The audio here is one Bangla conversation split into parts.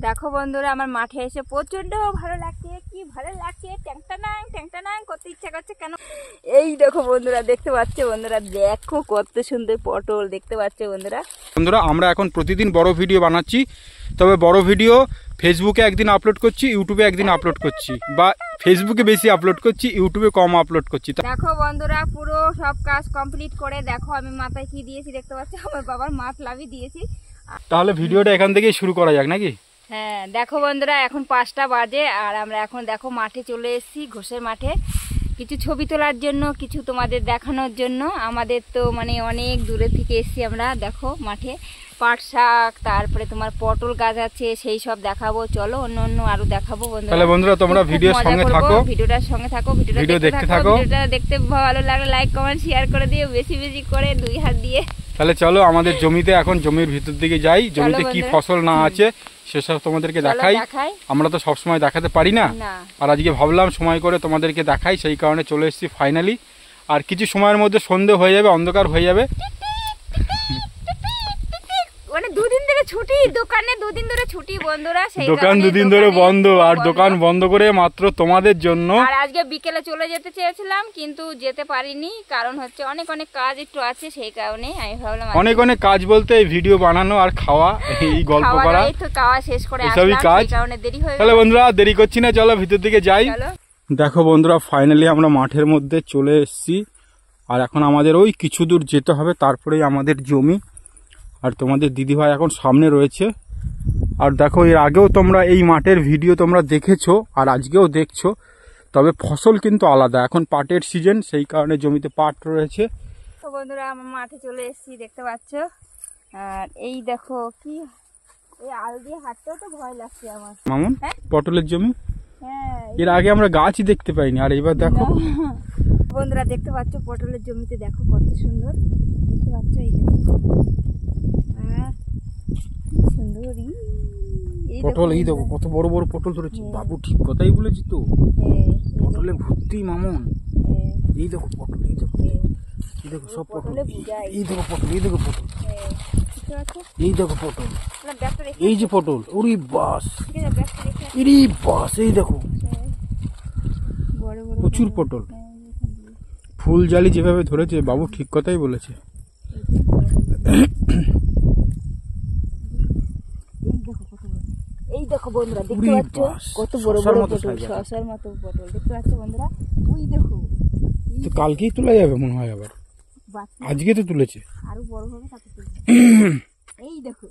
দেখো বন্ধুরা, আমার মাঠে এসে প্রচন্ড ভালো লাগছে, কি ভালো লাগছে, ট্যাংটানাং করতে ইচ্ছা করছে কেন। এই দেখো বন্ধুরা, দেখতে পাচ্ছ বন্ধুরা, দেখো কত সুন্দর পটল দেখতে পাচ্ছ বন্ধুরা। আমরা এখন প্রতিদিন বড় ভিডিও বানাচ্ছি, তবে বড় ভিডিও ফেসবুকে একদিন আপলোড করছি, ইউটিউবে একদিন আপলোড করছি, বা ফেসবুকে বেশি আপলোড করছি, ইউটিউবে কম আপলোড করছি। দেখো বন্ধুরা, পুরো সব কাজ কমপ্লিট করে দেখো আমি মাথায় কি দিয়েছি দেখতে পাচ্ছ, আমার বাবার মাতলামি দিয়েছি। তাহলে ভিডিওটা এখান থেকেই শুরু করা যাক নাকি? হ্যাঁ দেখো বন্ধুরা, এখন 5টা বাজে আর আমরা এখন দেখো মাঠে চলে এসেছি, ঘোষের মাঠে, কিছু ছবি তোলার জন্য, কিছু তোমাদের দেখানোর জন্য। আমাদের তো মানে অনেক দূরে থেকে এসেছি আমরা। দেখো মাঠে পাট শাক, তারপরে তোমার পটল গাছ আছে, সেই সব দেখাবো। চলো অন্য অন্য আরো দেখাবো বন্ধুরা। তাহলে বন্ধুরা তোমরা ভিডিওর সঙ্গে থাকো, ভিডিওটার সঙ্গে থাকো, ভিডিও দেখতে থাকো। ভিডিওটা দেখতে ভালো লাগলে লাইক কমেন্ট শেয়ার করে দিও, বেশি বেশি করে 2 হাত দিয়ে। তাহলে চলো আমাদের জমিতে, এখন জমির ভিতর দিকে যাই, জমিতে কি ফসল না আছে সেসব তোমাদেরকে দেখাই। আমরা তো সবসময় দেখাতে পারি না, আর আজকে ভাবলাম সময় করে তোমাদেরকে দেখাই, সেই কারণে চলে এসেছি ফাইনালি। আর কিছু সময়ের মধ্যে সন্ধে হয়ে যাবে, অন্ধকার হয়ে যাবে। মানে 2 দিন ধরে ছুটি, দোকানে 2 দিন ধরে ছুটি বন্ধুরা, সেই দোকান 2 দিন ধরে বন্ধ, আর দোকান বন্ধ করে মাত্র তোমাদের জন্য। আর আজকে বিকেলে চলে যেতে চেয়েছিলাম কিন্তু যেতে পারিনি, কারণ হচ্ছে অনেক অনেক কাজ একটু আছে, সেই কারণে আমি ভাবলাম অনেক অনেক কাজ বলতে এই ভিডিও বানানো আর খাওয়া, এই গল্প করা, এই তো খাওয়া শেষ করে সবই কাজ, সেই কারণে দেরি হয়ে গেল। তাহলে বন্ধুরা দেরি করছি না, চলো ভিতর দিকে যাই। দেখো বন্ধুরা, ফাইনালি আমরা মাঠের মধ্যে চলে এসেছি, আর এখন আমাদের ওই কিছু দূর যেতে হবে, তারপরেই আমাদের জমি। আর তোমাদের দিদিভাই এখন সামনে রয়েছে। আর দেখো, এর আগেও তোমরা এই মাঠের ভিডিও তোমরা দেখেছো, আর আজকেও দেখছো, তবে ফসল কিন্তু আলাদা। এখন পাটের সিজন, সেই কারণে জমিতে পাট রয়েছে। তো বন্ধুরা, আমরা মাঠে চলে এসেছি দেখতে পাচ্ছ। আর এই দেখো, কি এই আল দিয়ে হাঁটতেও তো ভয় লাগছে আমার। মামুন, পটলের জমি। হ্যাঁ, এর আগে আমরা গাছই দেখতে পাইনি, আর এবার দেখো বন্ধুরা দেখতে পাচ্ছ পটলের জমিতে, দেখো কত সুন্দর দেখতে পাচ্ছ। এই সুন্দরী পটল, এই দেখো কত বড় বড় পটল ধরেছে। বাবু ঠিক কথাই বলেছি তো, পটলে ভর্তি মামুন। এই দেখো পটল, এই দেখো, এই দেখো সব পটল, এই দেখো পটল, এই দেখো পটল, এই দেখো পটল, এই যে পটল, ওরে বাস, এরে বাস, এই দেখো প্রচুর পটল। ফুল জালি যেভাবে ধরেছে, বাবু ঠিক কথাই বলেছে। এই দেখো বন্ধুরা, দেখতে পাচ্ছ কত বড় বড় পটল, শসার মতো পটল দেখতে পাচ্ছ বন্ধুরা। ওই দেখো, তো কালকেই তোলা যাবে মনে হয়, আবার আজকে তো তুলেছে, আরো বড় হবে তাতে তুলবে। এই দেখো,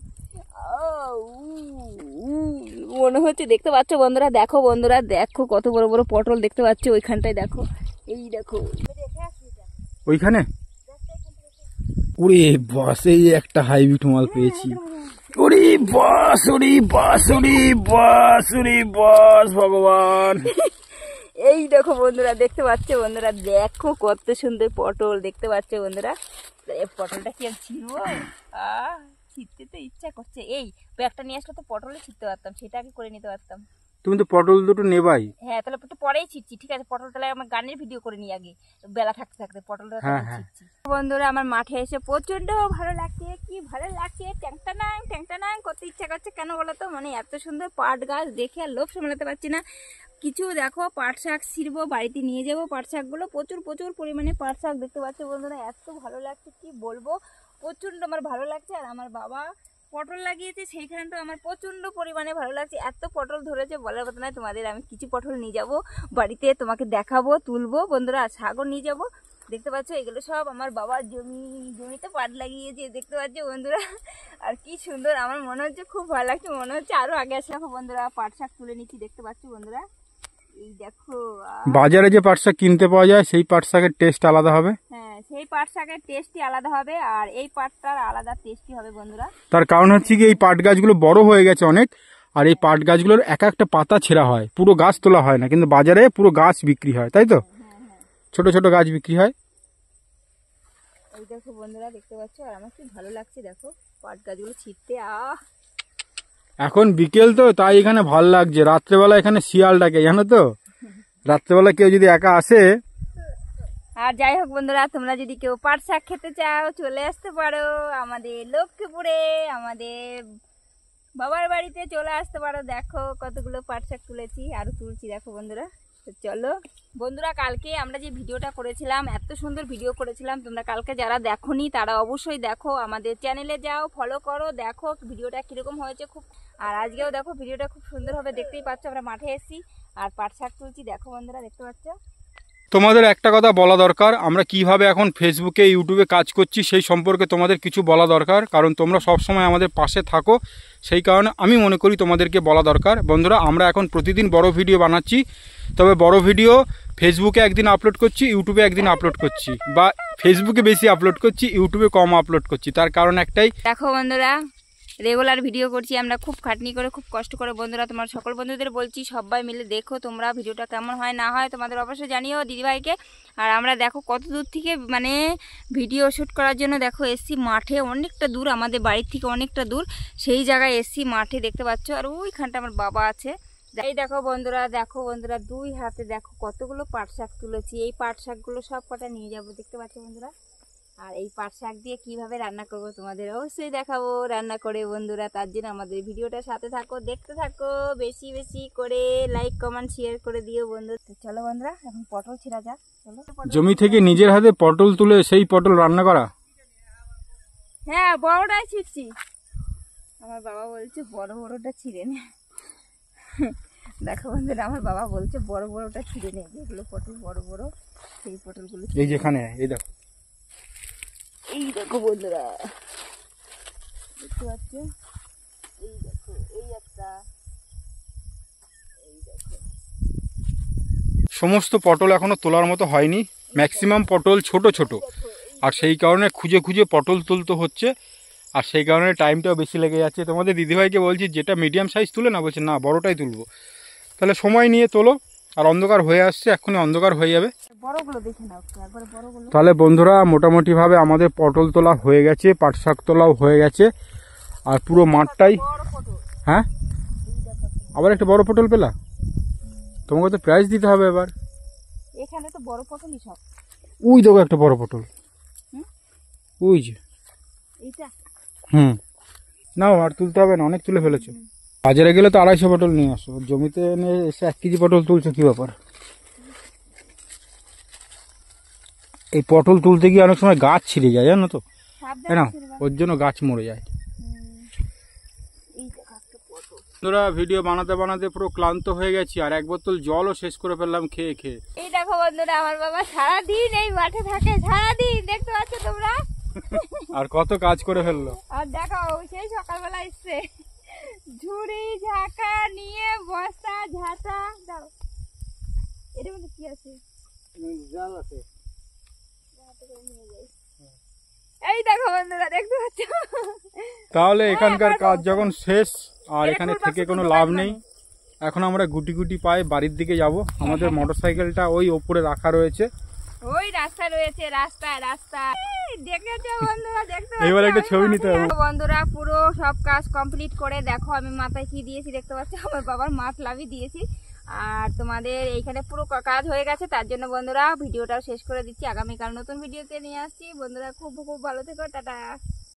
মনে হচ্ছে দেখতে পাচ্ছ বন্ধুরা। দেখো বন্ধুরা, দেখো কত বড় বড় পটল দেখতে পাচ্ছ ওইখানটায়। দেখো, এই দেখো ওইখানে। ওরে বাস, এই একটা হাইব্রিড মাল পেয়েছি। ওরে বাস, ওরে বাস, ওরে বাস, ওরে বাস, ভগবান। এই দেখো বন্ধুরা, দেখতে পাচ্ছ বন্ধুরা, দেখো কত সুন্দর পটল দেখতে পাচ্ছ বন্ধুরা। এই পটলটা কি আমি ছিঁড়বো? ছিঁড়তে তো ইচ্ছা করছে। এই ব্যাগটা নিয়ে আসলে তো পটলে ছিঁড়তে পারতাম, সেটা আগে করে নিতে পারতাম। তুমি তো পটল দুটো নেবাই। হ্যাঁ, তাহলে একটু পরেই ছিঁড়ছি, ঠিক আছে। পটল তাহলে আমার গানের ভিডিও করে নিই আগে, বেলা থাকতে থাকতে পটলটা ছিঁড়ছি। বন্ধুরা, আমার মাঠে এসে প্রচন্ড ভালো লাগছে, কি ভালো লাগছে, ট্যাংটানাং করতে ইচ্ছা করছে কেন বলো তো, মানে এত সুন্দর পাট গাছ দেখে আর লোভ সামলাতে পারছি না। কিছু দেখো পাট শাক ছিঁড়বো, বাড়িতে নিয়ে যাবো পাট শাকগুলো, প্রচুর প্রচুর পরিমাণে পাট শাক দেখতে পাচ্ছি বন্ধুরা। এত ভালো লাগছে কি বলবো, প্রচন্ড আমার ভালো লাগছে। আর আমার বাবা পটল লাগিয়েছে, সেইখানে তো আমার প্রচন্ড পরিমাণে ভালো লাগছে। এত পটল ধরেছে বলার কথা নয় তোমাদের। আমি কিছু পটল নিয়ে যাবো বাড়িতে, তোমাকে দেখাবো, তুলবো বন্ধুরা। আর শাকও নিয়ে যাবো। দেখতে পাচ্ছ এগুলো সব আমার বাবার জমিতে পাট লাগিয়েছে দেখতে পাচ্ছ বন্ধুরা। আর কি সুন্দর, আমার মনে হচ্ছে খুব ভালো লাগছে, মনে হচ্ছে আরো আগে আসে। দেখো বন্ধুরা, পাট শাক তুলে নিচ্ছি দেখতে পাচ্ছ বন্ধুরা। এই দেখো, বাজারে যে পাট শাক কিনতে পাওয়া যায়, সেই পাট শাকের টেস্ট আলাদা হবে। হ্যাঁ, সেই পাট শাকের টেস্টই আলাদা হবে, আর এই পাটটার আলাদা টেস্টই হবে বন্ধুরা। তার কারণ হচ্ছে কি, এই পাট গাছগুলো বড় হয়ে গেছে অনেক, আর এই পাট গাছগুলোর এক একটা পাতা ছেঁড়া হয়, পুরো গাছ তোলা হয় না, কিন্তু বাজারে পুরো গাছ বিক্রি হয়, তাই তো? ছোট ছোট গাছ বিক্রি হয়। এই দেখো বন্ধুরা, দেখতে পাচ্ছ, আর আমার কি ভালো লাগছে দেখো পাট গাছগুলো ছিঁড়তে। এখন বিকেল তো, তাই এখানে ভাল লাগছে। রাত্রেবেলা এখানে শিয়াল ডাকে, জানো তো, রাত্রেবেলা কেউ যদি একা আসে। আর যাই হোক বন্ধুরা, তোমরা যদি কেউ পাট শাক খেতে চাও চলে আসতে পারো আমাদের লক্ষ্মীপুরে, আমাদের বাবার বাড়িতে চলে আসতে পারো। দেখো কতগুলো পাট শাক তুলেছি, আরো তুলছি দেখো বন্ধুরা। তো চলো বন্ধুরা, কালকে আমরা যে ভিডিওটা করেছিলাম, এত সুন্দর ভিডিও করেছিলাম, তোমরা কালকে যারা দেখোনি তারা অবশ্যই দেখো, আমাদের চ্যানেলে যাও, ফলো করো, দেখো ভিডিওটা কিরকম হয়েছে খুব। আর আজকেও দেখো ভিডিওটা খুব সুন্দর হবে, দেখতেই পাচ্ছ আমরা মাঠে এসেছি আর পাট শাক তুলছি। দেখো বন্ধুরা, দেখতে পাচ্ছ। তোমাদের একটা কথা বলা দরকার, আমরা কিভাবে এখন ফেসবুকে ইউটিউবে কাজ করছি সেই সম্পর্কে তোমাদের কিছু বলা দরকার, কারণ তোমরা সব সময় আমাদের পাশে থাকো, সেই কারণে আমি মনে করি তোমাদেরকে বলা দরকার। বন্ধুরা, আমরা এখন প্রতিদিন বড় ভিডিও বানাচ্ছি, তবে বড় ভিডিও ফেসবুকে একদিন আপলোড করছি, ইউটিউবে একদিন আপলোড করছি, বা ফেসবুকে বেশি আপলোড করছি, ইউটিউবে কম আপলোড করছি। তার কারণ একটাই, দেখো বন্ধুরা, রেগুলার ভিডিও করছি আমরা, খুব খাটনি করে, খুব কষ্ট করে। বন্ধুরা, তোমার সকল বন্ধুদের বলছি সবাই মিলে দেখো তোমরা ভিডিওটা কেমন হয় না হয় তোমাদের অবশ্যই জানিও দিদিভাইকে। আর আমরা দেখো কত দূর থেকে মানে ভিডিও শ্যুট করার জন্য দেখো এসছি মাঠে, অনেকটা দূর আমাদের বাড়ির থেকে, অনেকটা দূর সেই জায়গায় এসছি মাঠে, দেখতে পাচ্ছ। আর ওইখানটা আমার বাবা আছে। এই দেখো বন্ধুরা, দেখো বন্ধুরা, দুই হাতে দেখো কতগুলো পাট শাক তুলেছি। এই পাট শাকগুলো সব কটা নিয়ে যাবো, দেখতে পাচ্ছ বন্ধুরা। আর এই পাট শাক দিয়ে কিভাবে রান্না করব তোমাদের অবশ্যই দেখাবো রান্না করে বন্ধুরা। তার জন্য আমাদের ভিডিওটা সাথে থাকো, দেখতে থাকো, বেশি বেশি করে লাইক কমেন্ট শেয়ার করে দিও বন্ধু। তো চলো বন্ধুরা, এখন পটল ছিঁড়া যাক। চলো, জমি থেকে নিজের হাতে পটল তুলে সেই পটল রান্না করা। হ্যাঁ, বড়টাই ছিঁড়ছি। আমার বাবা বলছে বড় বড়টা ছিঁড়ে নে। দেখো বন্ধুরা, আমার বাবা বলছে বড় বড়টা ছিঁড়ে নে, যেগুলো পটল বড় বড় সেই পটলগুলো। এই যেখানে, এই দেখো, এই দেখো বন্ধুরা, দেখতে পাচ্ছ, এই দেখো, এই একটা, এই দেখো। সমস্ত পটল এখনো তোলার মতো হয়নি, ম্যাক্সিমাম পটল ছোট ছোট, আর সেই কারণে খুঁজে খুঁজে পটল তুলতে হচ্ছে, আর সেই কারণে টাইমটাও বেশি লেগে যাচ্ছে। তোমাদের দিদিভাইকে বলছি যেটা মিডিয়াম সাইজ তুলে না, বলছে না বড়টাই তুলবো। তাহলে সময় নিয়ে তোলো, আর অন্ধকার হয়ে আসছে, এক্ষুনি অন্ধকার হয়ে যাবে। বড়গুলো দেখে নাও একবার, বড়গুলো। তাহলে বন্ধুরা, মোটামুটিভাবে আমাদের পটল তোলা হয়ে গেছে, পাট শাক তোলাও হয়ে গেছে, আর পুরো মাঠটাই। হ্যাঁ, আবার একটা বড় পটল পেলা? তোমাকে তো প্রাইজ দিতে হবে এবার। এখানে তো বড় পটলই সব। ওই দেখো একটা বড় পটল, ওই যে এইটা। নাও, আর তুলতে হবে না, অনেক তুলে ফেলেছো। বাজারে গেলে তো 250 পটল নিয়ে আসো, জমিতে এনে এসে 1 কেজি পটল তুলছো, কি ব্যাপার? এই পটল তুলতে গিয়ে অনেক সময় গাছ ছিঁড়ে যায়, জানো তো, তাই না? ওর জন্য গাছ মরে যায়। বন্ধুরা, ভিডিও বানাতে বানাতে পুরো ক্লান্ত হয়ে গেছি, আর 1 বোতল জলও শেষ করে ফেললাম খেয়ে খেয়ে। এই দেখো বন্ধুরা, আমার বাবা সারাদিন এই মাঠে থাকে, সারাদিন, দেখতে পাচ্ছ তোমরা। আর কত কাজ করে ফেললো। আর দেখো সেই সকালবেলা এসছে ঝুড়ি ঝাঁকা নিয়ে, বস্তা ঝাঁটা। দাও, এর মধ্যে কি আছে? জাল আছে। এই দেখো বন্ধুরা, দেখতে পাচ্ছ। তাহলে এখানকার কাজ যখন শেষ, আর এখানে থেকে কোনো লাভ নেই, এখন আমরা গুটি গুটি পায়ে বাড়ির দিকে যাব। আমাদের মোটরসাইকেলটা ওই ওপরে রাখা রয়েছে, ওই রাস্তা রয়েছে, রাস্তা দেখেছো বন্ধুরা, দেখতে পাচ্ছ। এবার একটা ছবি নিতে হবে বন্ধুরা, পুরো সব কাজ কমপ্লিট করে দেখো আমি মাথায় কি দিয়েছি, দেখতে পাচ্ছ, আমার বাবার মাফলাভি দিয়েছি। আর তোমাদের এইখানে পুরো কাজ হয়ে গেছে, তার জন্য বন্ধুরা ভিডিওটাও শেষ করে দিচ্ছি। আগামীকাল নতুন ভিডিওতে নিয়ে আসছি বন্ধুরা। খুব খুব ভালো থেকো, টাটা।